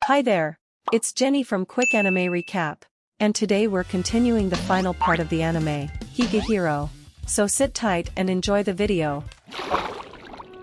Hi there! It's Jenny from Quick Anime Recap. And today we're continuing the final part of the anime, Higehiro. So sit tight and enjoy the video.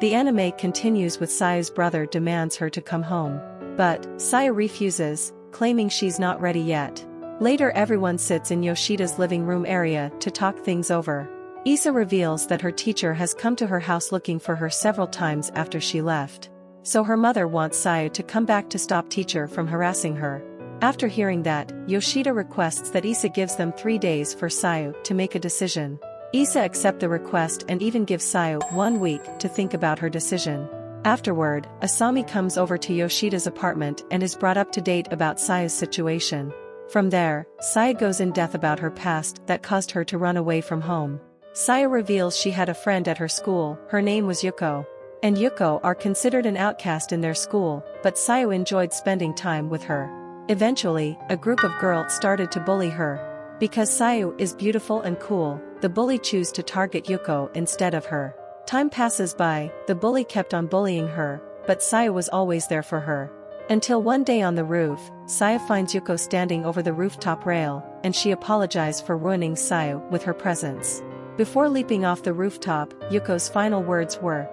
The anime continues with Sayu's brother demands her to come home. But, Sayu refuses, claiming she's not ready yet. Later everyone sits in Yoshida's living room area to talk things over. Issa reveals that her teacher has come to her house looking for her several times after she left. So her mother wants Sayu to come back to stop teacher from harassing her. After hearing that, Yoshida requests that Issa gives them 3 days for Sayu to make a decision. Issa accepts the request and even gives Sayu 1 week to think about her decision. Afterward, Asami comes over to Yoshida's apartment and is brought up to date about Sayu's situation. From there, Sayu goes in depth about her past that caused her to run away from home. Sayu reveals she had a friend at her school, her name was Yuko. And Yuko are considered an outcast in their school, but Sayu enjoyed spending time with her. Eventually, a group of girls started to bully her. Because Sayu is beautiful and cool, the bully choose to target Yuko instead of her. Time passes by, the bully kept on bullying her, but Sayu was always there for her. Until one day on the roof, Sayu finds Yuko standing over the rooftop rail, and she apologized for ruining Sayu with her presence. Before leaping off the rooftop, Yuko's final words were,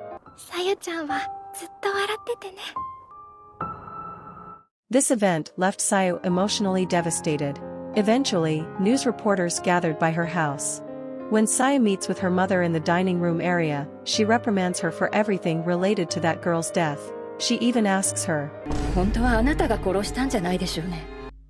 This event left Sayu emotionally devastated. Eventually, news reporters gathered by her house. When Sayu meets with her mother in the dining room area, she reprimands her for everything related to that girl's death. She even asks her.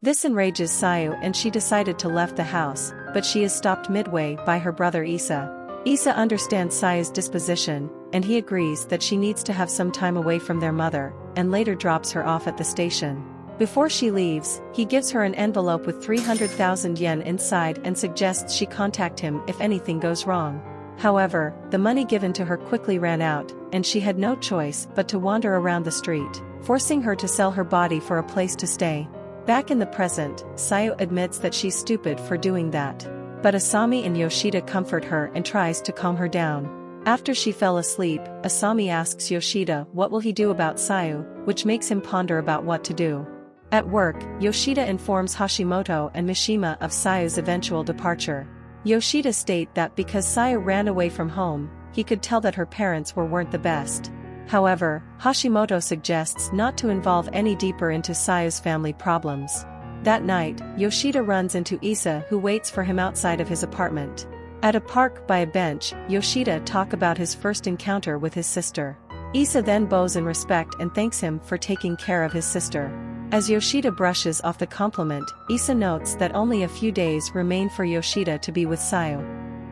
This enrages Sayu and she decided to leave the house, but she is stopped midway by her brother Issa. Issa understands Sayu's disposition, and he agrees that she needs to have some time away from their mother, and later drops her off at the station. Before she leaves, he gives her an envelope with 300,000 yen inside and suggests she contact him if anything goes wrong. However, the money given to her quickly ran out, and she had no choice but to wander around the street, forcing her to sell her body for a place to stay. Back in the present, Sayu admits that she's stupid for doing that. But Asami and Yoshida comfort her and tries to calm her down. After she fell asleep, Asami asks Yoshida what will he do about Sayu, which makes him ponder about what to do. At work, Yoshida informs Hashimoto and Mishima of Sayu's eventual departure. Yoshida states that because Sayu ran away from home, he could tell that her parents weren't the best. However, Hashimoto suggests not to involve any deeper into Sayu's family problems. That night, Yoshida runs into Issa who waits for him outside of his apartment. At a park by a bench, Yoshida talks about his first encounter with his sister. Issa then bows in respect and thanks him for taking care of his sister. As Yoshida brushes off the compliment, Issa notes that only a few days remain for Yoshida to be with Sayu.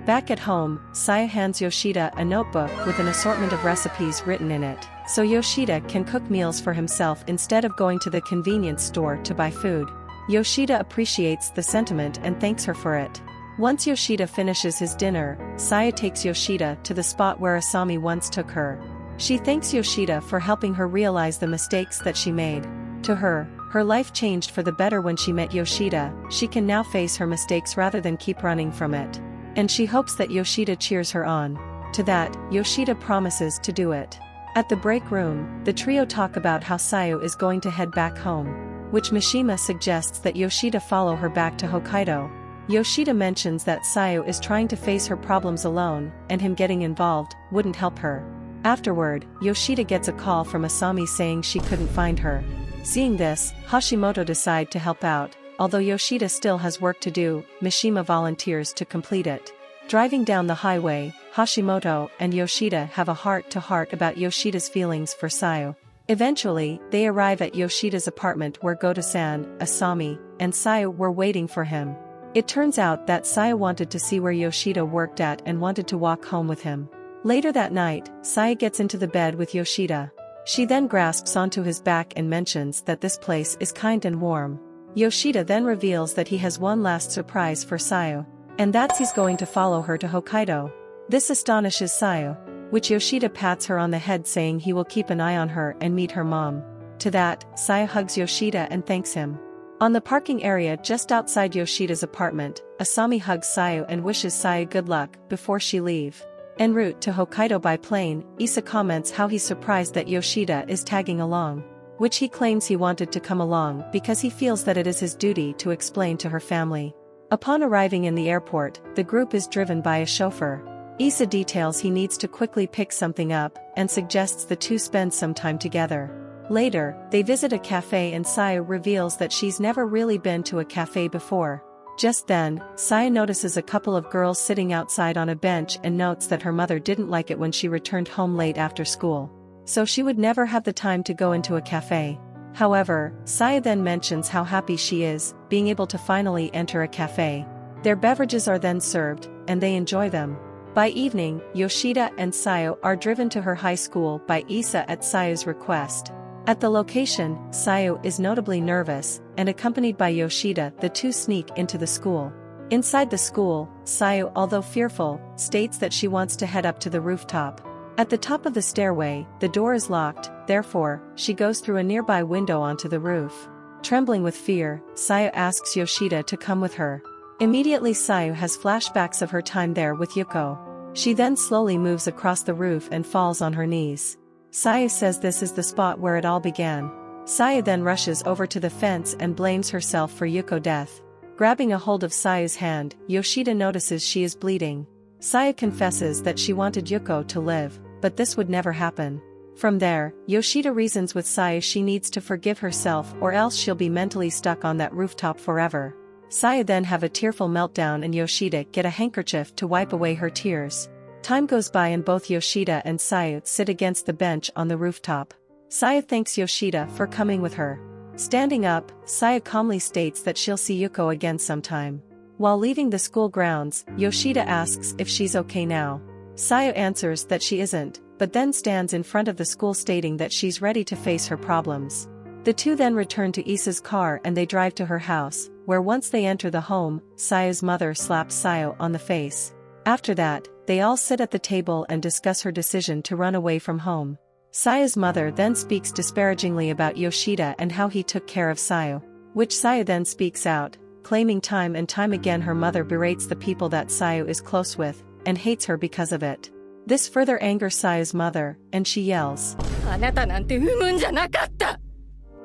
Back at home, Sayu hands Yoshida a notebook with an assortment of recipes written in it, so Yoshida can cook meals for himself instead of going to the convenience store to buy food. Yoshida appreciates the sentiment and thanks her for it. Once Yoshida finishes his dinner, Sayu takes Yoshida to the spot where Asami once took her. She thanks Yoshida for helping her realize the mistakes that she made. To her, her life changed for the better when she met Yoshida. She can now face her mistakes rather than keep running from it. And she hopes that Yoshida cheers her on. To that, Yoshida promises to do it. At the break room, the trio talk about how Sayu is going to head back home, which Mishima suggests that Yoshida follow her back to Hokkaido. Yoshida mentions that Sayu is trying to face her problems alone, and him getting involved wouldn't help her. Afterward, Yoshida gets a call from Asami saying she couldn't find her. Seeing this, Hashimoto decides to help out. Although Yoshida still has work to do, Mishima volunteers to complete it. Driving down the highway, Hashimoto and Yoshida have a heart-to-heart about Yoshida's feelings for Sayu. Eventually, they arrive at Yoshida's apartment where Goto-san, Asami, and Sayu were waiting for him. It turns out that Sayu wanted to see where Yoshida worked at and wanted to walk home with him. Later that night, Sayu gets into the bed with Yoshida. She then grasps onto his back and mentions that this place is kind and warm. Yoshida then reveals that he has one last surprise for Sayu, and that's he's going to follow her to Hokkaido. This astonishes Sayu, which Yoshida pats her on the head saying he will keep an eye on her and meet her mom. To that, Sayu hugs Yoshida and thanks him. On the parking area just outside Yoshida's apartment, Asami hugs Sayu and wishes Sayu good luck before she leaves. En route to Hokkaido by plane, Issa comments how he's surprised that Yoshida is tagging along. which he claims he wanted to come along because he feels that it is his duty to explain to her family. Upon arriving in the airport, the group is driven by a chauffeur. Issa details he needs to quickly pick something up and suggests the two spend some time together. Later, they visit a cafe and Sayu reveals that she's never really been to a cafe before. Just then, Sayu notices a couple of girls sitting outside on a bench and notes that her mother didn't like it when she returned home late after school. So she would never have the time to go into a cafe. However, Sayu then mentions how happy she is, being able to finally enter a cafe. Their beverages are then served, and they enjoy them. By evening, Yoshida and Sayu are driven to her high school by Issa at Sayu's request. At the location, Sayu is notably nervous, and accompanied by Yoshida, the two sneak into the school. Inside the school, Sayu, although fearful, states that she wants to head up to the rooftop. At the top of the stairway, the door is locked, therefore, she goes through a nearby window onto the roof. Trembling with fear, Sayu asks Yoshida to come with her. Immediately Sayu has flashbacks of her time there with Yuko. She then slowly moves across the roof and falls on her knees. Sayu says this is the spot where it all began. Sayu then rushes over to the fence and blames herself for Yuko's death. Grabbing a hold of Sayu's hand, Yoshida notices she is bleeding. Sayu confesses that she wanted Yuko to live, but this would never happen. From there, Yoshida reasons with Sayu she needs to forgive herself or else she'll be mentally stuck on that rooftop forever. Sayu then have a tearful meltdown and Yoshida get a handkerchief to wipe away her tears. Time goes by and both Yoshida and Sayu sit against the bench on the rooftop. Sayu thanks Yoshida for coming with her. Standing up, Sayu calmly states that she'll see Yuko again sometime. While leaving the school grounds, Yoshida asks if she's okay now. Sayu answers that she isn't, but then stands in front of the school stating that she's ready to face her problems. The two then return to Issa's car and they drive to her house, where once they enter the home, Sayu's mother slaps Sayu on the face. After that, they all sit at the table and discuss her decision to run away from home. Sayu's mother then speaks disparagingly about Yoshida and how he took care of Sayu, which Sayu then speaks out, claiming time and time again her mother berates the people that Sayu is close with, and hates her because of it. This further angers Sayu's mother, and she yells.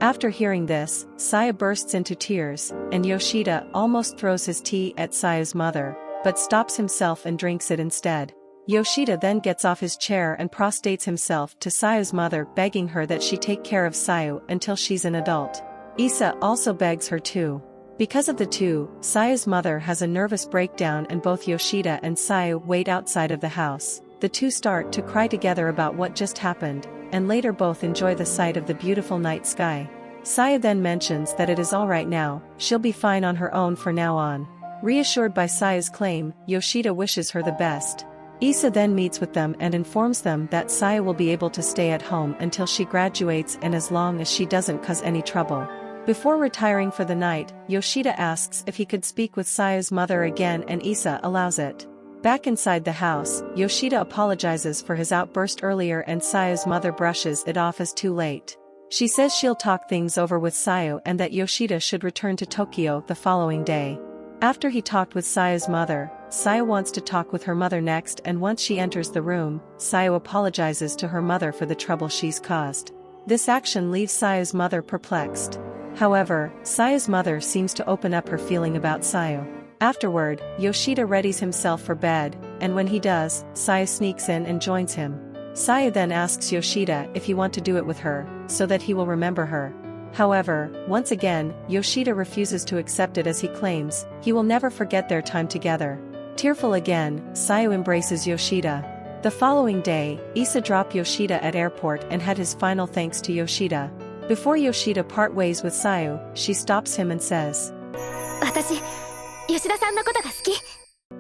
After hearing this, Sayu bursts into tears, and Yoshida almost throws his tea at Sayu's mother, but stops himself and drinks it instead. Yoshida then gets off his chair and prostrates himself to Sayu's mother, begging her that she take care of Sayu until she's an adult. Issa also begs her too. Because of the two, Sayu's mother has a nervous breakdown and both Yoshida and Sayu wait outside of the house. The two start to cry together about what just happened, and later both enjoy the sight of the beautiful night sky. Sayu then mentions that it is alright now, she'll be fine on her own from now on. Reassured by Sayu's claim, Yoshida wishes her the best. Issa then meets with them and informs them that Sayu will be able to stay at home until she graduates and as long as she doesn't cause any trouble. Before retiring for the night, Yoshida asks if he could speak with Sayu's mother again and Issa allows it. Back inside the house, Yoshida apologizes for his outburst earlier and Sayu's mother brushes it off as too late. She says she'll talk things over with Sayu and that Yoshida should return to Tokyo the following day. After he talked with Sayu's mother, Sayu wants to talk with her mother next and once she enters the room, Sayu apologizes to her mother for the trouble she's caused. This action leaves Sayu's mother perplexed. However, Sayu's mother seems to open up her feeling about Sayu. Afterward, Yoshida readies himself for bed, and when he does, Sayu sneaks in and joins him. Sayu then asks Yoshida if he wants to do it with her, so that he will remember her. However, once again, Yoshida refuses to accept it as he claims he will never forget their time together. Tearful again, Sayu embraces Yoshida. The following day, Issa dropped Yoshida at airport and had his final thanks to Yoshida. Before Yoshida part ways with Sayu, she stops him and says,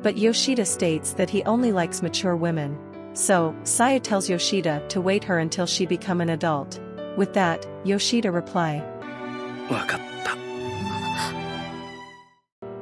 but Yoshida states that he only likes mature women. So, Sayu tells Yoshida to wait her until she become an adult. With that, Yoshida reply.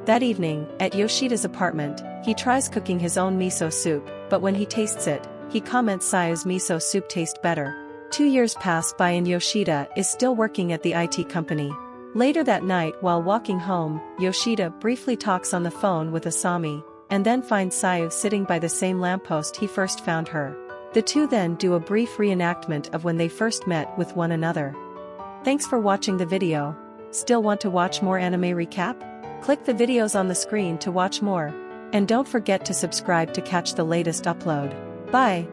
That evening, at Yoshida's apartment, he tries cooking his own miso soup, but when he tastes it, he comments Sayu's miso soup tastes better. 2 years pass by and Yoshida is still working at the IT company. Later that night while walking home, Yoshida briefly talks on the phone with Asami, and then finds Sayu sitting by the same lamppost he first found her. The two then do a brief reenactment of when they first met with one another. Thanks for watching the video. Still want to watch more anime recap? Click the videos on the screen to watch more. And don't forget to subscribe to catch the latest upload. Bye.